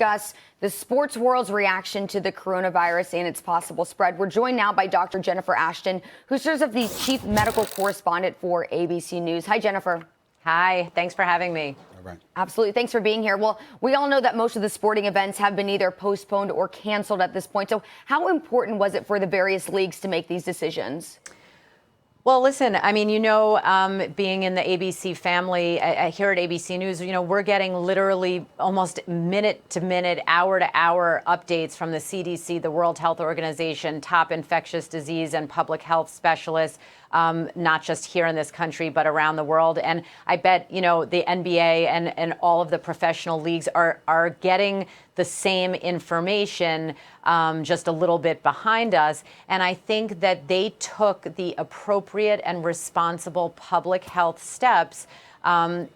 discuss the sports world's reaction to the coronavirus and its possible spread. We're joined now by Dr. Jennifer Ashton, who serves as the chief medical correspondent for ABC News. Hi, Jennifer. Hi, thanks for having me. All right. Absolutely. Thanks for being here. Well, we all know that most of the sporting events have been either postponed or canceled at this point. So how important was it for the various leagues to make these decisions? Well, listen, I mean, being in the ABC family here at ABC News, we're getting literally almost minute to minute, hour to hour updates from the CDC, the World Health Organization, top infectious disease and public health specialists, not just here in this country, but around the world. And I bet, the NBA and all of the professional leagues are getting the same information, just a little bit behind us. And I think that they took the appropriate and responsible public health steps, and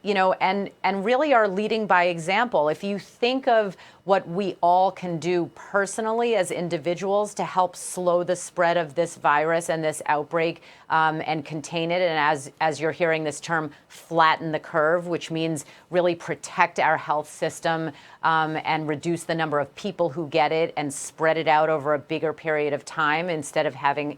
really are leading by example. If you think of what we all can do personally as individuals to help slow the spread of this virus and this outbreak, and contain it, and as you're hearing this term, flatten the curve, which means really protect our health system, and reduce the number of people who get it and spread it out over a bigger period of time instead of having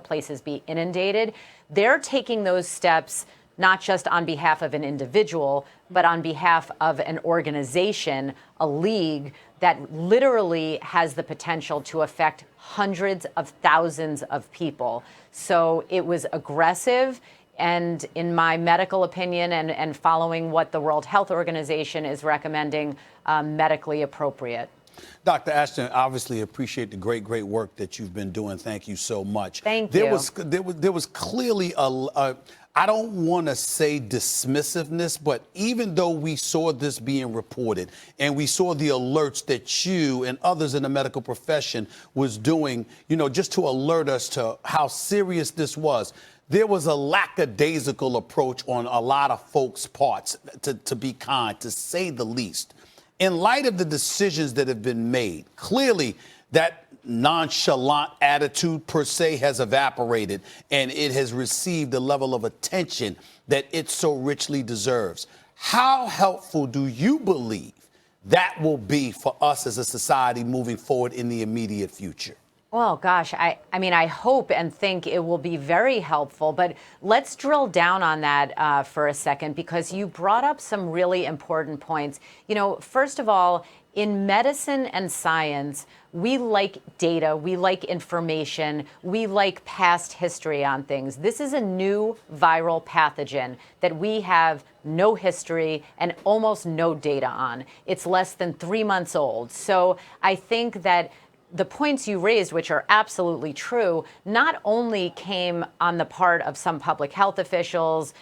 places be inundated. They're taking those steps not just on behalf of an individual, but on behalf of an organization, a league that literally has the potential to affect hundreds of thousands of people. So it was aggressive, and in my medical opinion and following what the World Health Organization is recommending, medically appropriate. Dr. Ashton, obviously appreciate the great work that you've been doing. Thank you so much. Thank you. There was clearly I don't want to say dismissiveness, but even though we saw this being reported and we saw the alerts that you and others in the medical profession was doing, just to alert us to how serious this was, there was a lackadaisical approach on a lot of folks' parts, to be kind, to say the least. In light of the decisions that have been made, clearly that nonchalant attitude per se has evaporated, and it has received the level of attention that it so richly deserves. How helpful do you believe that will be for us as a society moving forward in the immediate future? Well, gosh, I mean, I hope and think it will be very helpful. But let's drill down on that for a second, because you brought up some really important points. First of all, in medicine and science, we like data, we like information, we like past history on things. This is a new viral pathogen that we have no history and almost no data on. It's less than 3 months old. So I think that the points you raised, which are absolutely true, not only came on the part of some public health officials,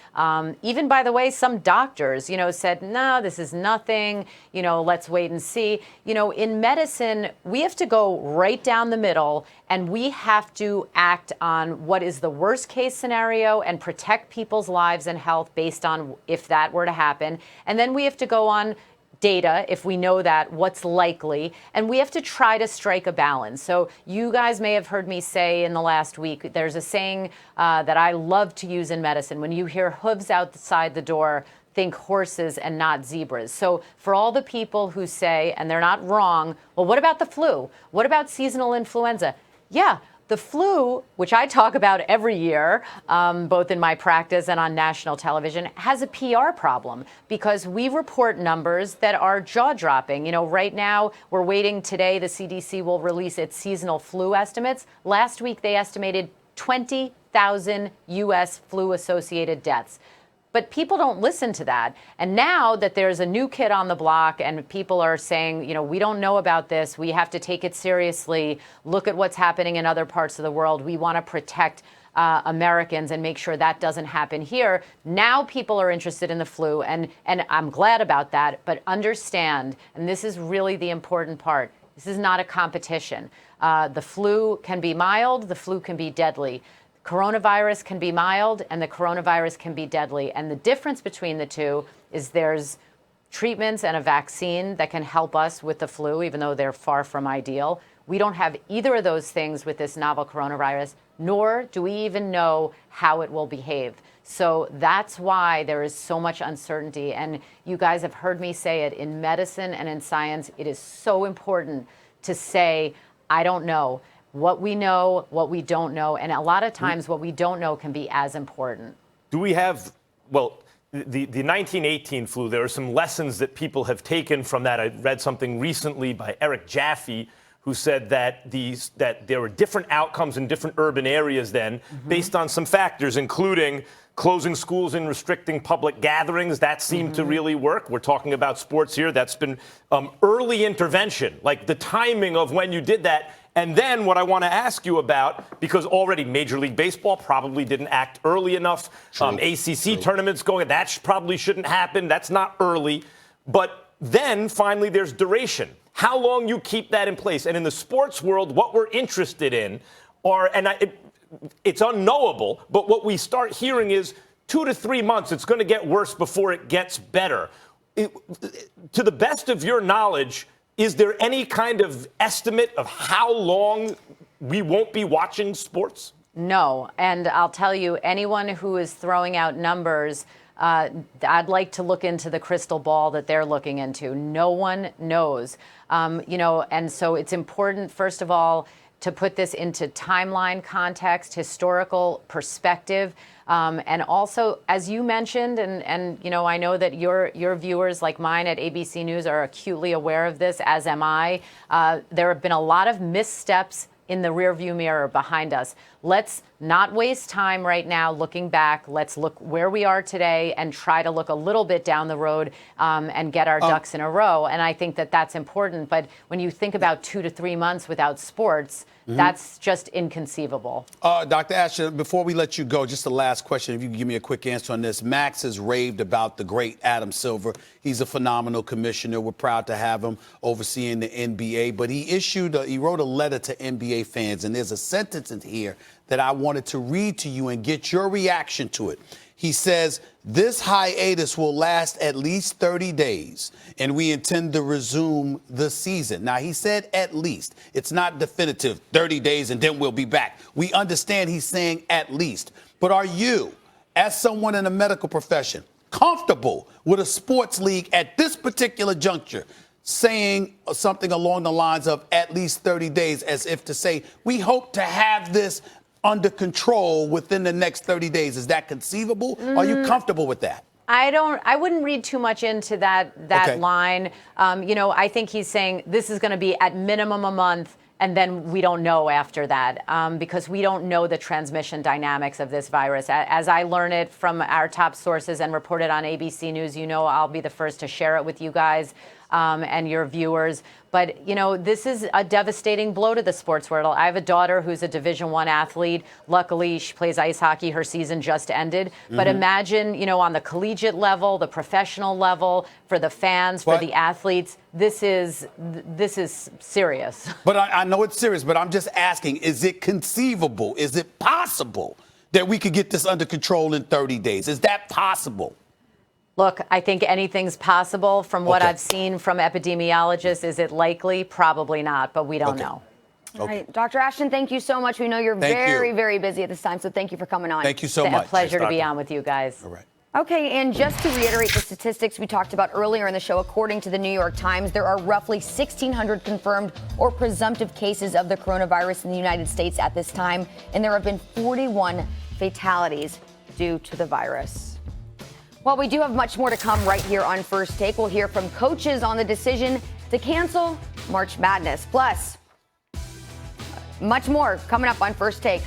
even, by the way, some doctors, said, no, this is nothing, let's wait and see. In medicine, we have to go right down the middle, and we have to act on what is the worst case scenario and protect people's lives and health based on if that were to happen. And then we have to go on data, if we know that, what's likely, and we have to try to strike a balance. So you guys may have heard me say in the last week, there's a saying that I love to use in medicine. When you hear hooves outside the door, think horses and not zebras. So for all the people who say, and they're not wrong, well, what about the flu? What about seasonal influenza? Yeah. The flu, which I talk about every year, both in my practice and on national television, has a PR problem because we report numbers that are jaw-dropping. Right now, we're waiting today. The CDC will release its seasonal flu estimates. Last week, they estimated 20,000 U.S. flu-associated deaths. But people don't listen to that. And now that there's a new kid on the block and people are saying, we don't know about this, we have to take it seriously, look at what's happening in other parts of the world, we want to protect Americans and make sure that doesn't happen here. Now people are interested in the flu, and I'm glad about that, but understand, and this is really the important part, this is not a competition. The flu can be mild, the flu can be deadly. Coronavirus can be mild and the coronavirus can be deadly. And the difference between the two is there's treatments and a vaccine that can help us with the flu, even though they're far from ideal. We don't have either of those things with this novel coronavirus, nor do we even know how it will behave. So that's why there is so much uncertainty. And you guys have heard me say it in medicine and in science. It is so important to say, I don't know. What we know, what we don't know. And a lot of times what we don't know can be as important. Do we have, well, the 1918 flu, there are some lessons that people have taken from that. I read something recently by Eric Jaffe, who said that there were different outcomes in different urban areas then based on some factors, including closing schools and restricting public gatherings. That seemed to really work. We're talking about sports here. That's been early intervention, like the timing of when you did that. And then what I want to ask you about, because already Major League Baseball probably didn't act early enough. ACC tournaments going, that probably shouldn't happen. That's not early. But then finally there's duration. How long you keep that in place. And in the sports world, what we're interested in are, it's unknowable, but what we start hearing is 2 to 3 months, it's going to get worse before it gets better. To the best of your knowledge, is there any kind of estimate of how long we won't be watching sports? No. And I'll tell you, anyone who is throwing out numbers, I'd like to look into the crystal ball that they're looking into. No one knows. And so it's important, first of all, to put this into timeline context, historical perspective. And also, as you mentioned, and I know that your viewers like mine at ABC News are acutely aware of this, as am I. There have been a lot of missteps in the rearview mirror behind us. Let's not waste time right now looking back. Let's look where we are today and try to look a little bit down the road and get our ducks in a row. And I think that that's important. But when you think about 2 to 3 months without sports, that's just inconceivable. Dr. Ashton, before we let you go, just the last question, if you can give me a quick answer on this. Max has raved about the great Adam Silver. He's a phenomenal commissioner. We're proud to have him overseeing the NBA. But he wrote a letter to NBA fans, and there's a sentence in here that I wanted to read to you and get your reaction to it. He says, this hiatus will last at least 30 days, and we intend to resume the season. Now, he said at least. It's not definitive, 30 days, and then we'll be back. We understand he's saying at least. But are you, as someone in the medical profession, comfortable with a sports league at this particular juncture saying something along the lines of at least 30 days, as if to say, we hope to have this under control within the next 30 days? Is that conceivable? Are you comfortable with that? I wouldn't read too much into that Okay. line. I think he's saying this is going to be at minimum a month, and then we don't know after that because we don't know the transmission dynamics of this virus. As I learn it from our top sources and reported on ABC News, I'll be the first to share it with you guys and your viewers. But, this is a devastating blow to the sports world. I have a daughter who's a Division I athlete. Luckily, she plays ice hockey. Her season just ended. But imagine, on the collegiate level, the professional level, for the fans, for the athletes, this is serious. But I know it's serious, but I'm just asking, is it conceivable? Is it possible that we could get this under control in 30 days? Is that possible? Look, I think anything's possible. From what I've seen from epidemiologists, is it likely? Probably not, but we don't know. All right. Dr. Ashton, thank you so much. We know you're very busy at this time, so thank you for coming on. Thank you so It's much. a pleasure to be on with you guys. All right. Okay, and just to reiterate the statistics we talked about earlier in the show, according to the New York Times, there are roughly 1,600 confirmed or presumptive cases of the coronavirus in the United States at this time, and there have been 41 fatalities due to the virus. Well, we do have much more to come right here on First Take. We'll hear from coaches on the decision to cancel March Madness. Plus, much more coming up on First Take.